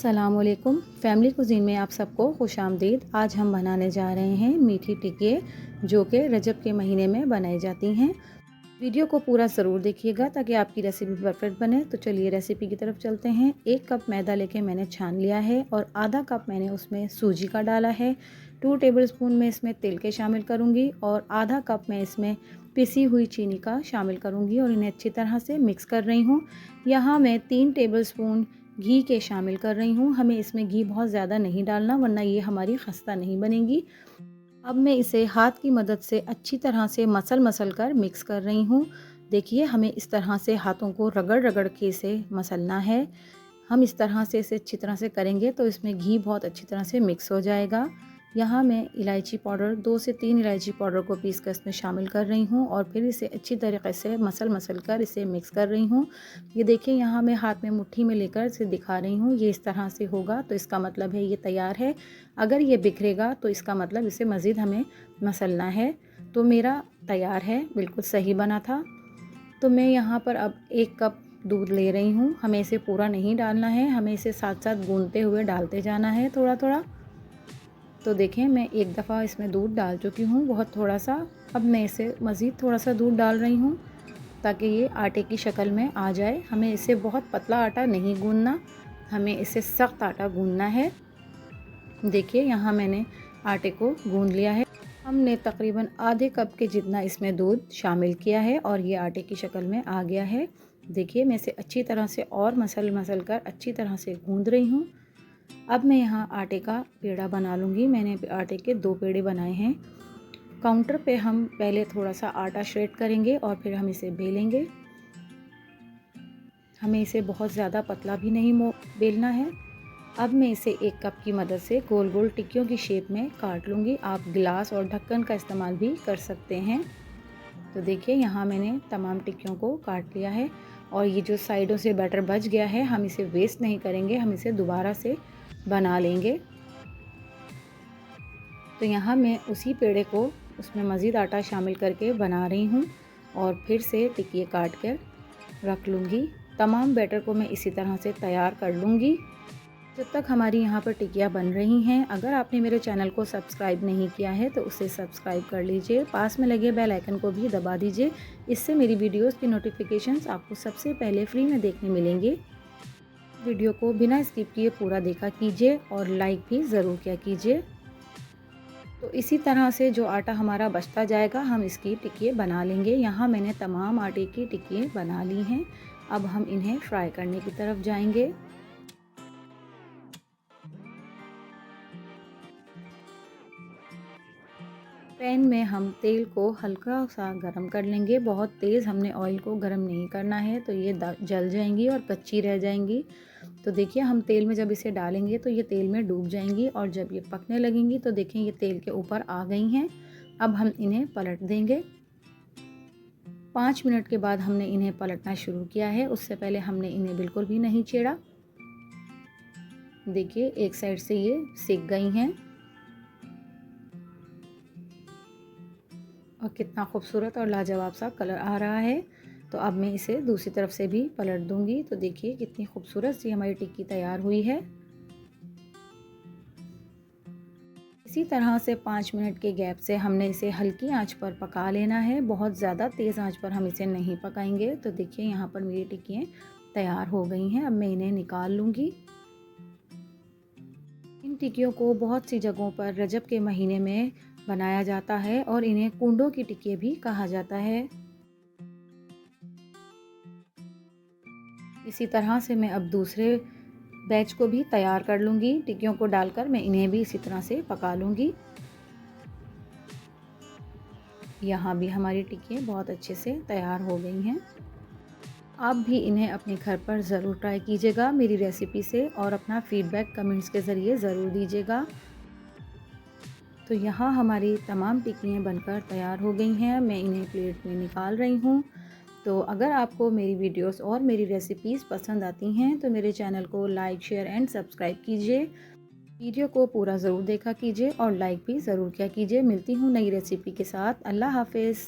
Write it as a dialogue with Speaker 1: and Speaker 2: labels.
Speaker 1: अस्सलामुअलैकुम। Family cuisine में आप सबको खुशामदीद। आज हम बनाने जा रहे हैं मीठी टिक्की जो कि रजब के महीने में बनाई जाती हैं। वीडियो को पूरा ज़रूर देखिएगा ताकि आपकी रेसिपी परफेक्ट बने। तो चलिए रेसिपी की तरफ चलते हैं। 1 कप मैदा लेके मैंने छान लिया है और आधा कप मैंने उसमें सूजी का डाला है। 2 टेबलस्पून में इसमें तिल के शामिल करूँगी और आधा कप मैं इसमें पिसी हुई चीनी का शामिल करूँगी और इन्हें अच्छी तरह से मिक्स कर रही हूँ। यहाँ मैं 3 टेबलस्पून घी के शामिल कर रही हूँ। हमें इसमें घी बहुत ज़्यादा नहीं डालना वरना ये हमारी खस्ता नहीं बनेगी। अब मैं इसे हाथ की मदद से अच्छी तरह से मसल कर मिक्स कर रही हूँ। देखिए हमें इस तरह से हाथों को रगड़ के इसे मसलना है। हम इस तरह से इसे अच्छी तरह से करेंगे तो इसमें घी बहुत अच्छी तरह से मिक्स हो जाएगा। यहाँ मैं इलायची पाउडर 2 से 3 इलायची पाउडर को पीस कर इसमें शामिल कर रही हूँ और फिर इसे अच्छी तरीके से मसल कर इसे मिक्स कर रही हूँ। ये देखिए यहाँ मैं हाथ में मुट्ठी में लेकर इसे दिखा रही हूँ। ये इस तरह से होगा तो इसका मतलब है ये तैयार है। अगर ये बिखरेगा तो इसका मतलब इसे मज़ीद हमें मसलना है। तो मेरा तैयार है, बिल्कुल सही बना था। तो मैं यहाँ पर अब 1 कप दूध ले रही हूँ। हमें इसे पूरा नहीं डालना है, हमें इसे साथ साथ गूंदते हुए डालते जाना है थोड़ा थोड़ा। तो देखें मैं एक दफ़ा इसमें दूध डाल चुकी हूँ, बहुत थोड़ा सा। अब मैं इसे मज़ीद थोड़ा सा दूध डाल रही हूँ ताकि ये आटे की शक्ल में आ जाए। हमें इसे बहुत पतला आटा नहीं गूंदना, हमें इसे सख्त आटा गूंदना है। देखिए यहाँ मैंने आटे को गूंद लिया है। हमने तकरीबन आधे कप के जितना इसमें दूध शामिल किया है और ये आटे की शक्ल में आ गया है। देखिए मैं इसे अच्छी तरह से और मसल कर अच्छी तरह से गूंद रही हूँ। अब मैं यहाँ आटे का पेड़ा बना लूँगी। मैंने आटे के 2 पेड़े बनाए हैं। काउंटर पे हम पहले थोड़ा सा आटा श्रेड करेंगे और फिर हम इसे बेलेंगे। हमें इसे बहुत ज़्यादा पतला भी नहीं बेलना है। अब मैं इसे 1 कप की मदद से गोल गोल टिक्कियों की शेप में काट लूँगी। आप गिलास और ढक्कन का इस्तेमाल भी कर सकते हैं। तो देखिए यहाँ मैंने तमाम टिक्कियों को काट लिया है और ये जो साइडों से बैटर बच गया है हम इसे वेस्ट नहीं करेंगे, हम इसे दोबारा से बना लेंगे। तो यहाँ मैं उसी पेड़े को उसमें मज़ीद आटा शामिल करके बना रही हूँ और फिर से टिक्की काट कर रख लूँगी। तमाम बैटर को मैं इसी तरह से तैयार कर लूँगी जब तक हमारी यहाँ पर टिक्कियाँ बन रही हैं। अगर आपने मेरे चैनल को सब्सक्राइब नहीं किया है तो उसे सब्सक्राइब कर लीजिए, पास में लगे बेल आइकन को भी दबा दीजिए। इससे मेरी वीडियोस की नोटिफिकेशंस आपको सबसे पहले फ्री में देखने मिलेंगे। वीडियो को बिना स्किप किए पूरा देखा कीजिए और लाइक भी ज़रूर किया कीजिए। तो इसी तरह से जो आटा हमारा बचता जाएगा हम इसकी टिक्की बना लेंगे। यहाँ मैंने तमाम आटे की टिक्की बना ली हैं। अब हम इन्हें फ्राई करने की तरफ जाएंगे। पैन में हम तेल को हल्का सा गरम कर लेंगे। बहुत तेज़ हमने ऑयल को गरम नहीं करना है तो ये जल जाएंगी और कच्ची रह जाएंगी। तो देखिए हम तेल में जब इसे डालेंगे तो ये तेल में डूब जाएंगी और जब ये पकने लगेंगी तो देखें ये तेल के ऊपर आ गई हैं। अब हम इन्हें पलट देंगे। 5 मिनट के बाद हमने इन्हें पलटना शुरू किया है, उससे पहले हमने इन्हें बिल्कुल भी नहीं छेड़ा। देखिए एक साइड से ये सिक गई हैं और कितना खूबसूरत और लाजवाब सा कलर आ रहा है। तो अब मैं इसे दूसरी तरफ से भी पलट दूंगी। तो देखिए कितनी खूबसूरत सी हमारी टिक्की तैयार हुई है। इसी तरह से 5 मिनट के गैप से हमने इसे हल्की आंच पर पका लेना है, बहुत ज़्यादा तेज़ आंच पर हम इसे नहीं पकाएंगे। तो देखिए यहाँ पर मेरी टिक्कियाँ तैयार हो गई हैं। अब मैं इन्हें निकाल लूँगी। इन टिक्कियों को बहुत सी जगहों पर रजब के महीने में बनाया जाता है और इन्हें कुंडों की टिक्की भी कहा जाता है। इसी तरह से मैं अब दूसरे बैच को भी तैयार कर लूँगी। टिक्कियों को डालकर मैं इन्हें भी इसी तरह से पका लूँगी। यहाँ भी हमारी टिक्कियाँ बहुत अच्छे से तैयार हो गई हैं। आप भी इन्हें अपने घर पर ज़रूर ट्राई कीजिएगा मेरी रेसिपी से और अपना फीडबैक कमेंट्स के ज़रिए ज़रूर दीजिएगा। तो यहाँ हमारी तमाम टिक्कियाँ बनकर तैयार हो गई हैं। मैं इन्हें प्लेट में निकाल रही हूँ। तो अगर आपको मेरी वीडियोस और मेरी रेसिपीज़ पसंद आती हैं तो मेरे चैनल को लाइक, शेयर एंड सब्सक्राइब कीजिए। वीडियो को पूरा ज़रूर देखा कीजिए और लाइक भी ज़रूर किया कीजिए। मिलती हूँ नई रेसिपी के साथ। अल्लाह हाफ़िज़।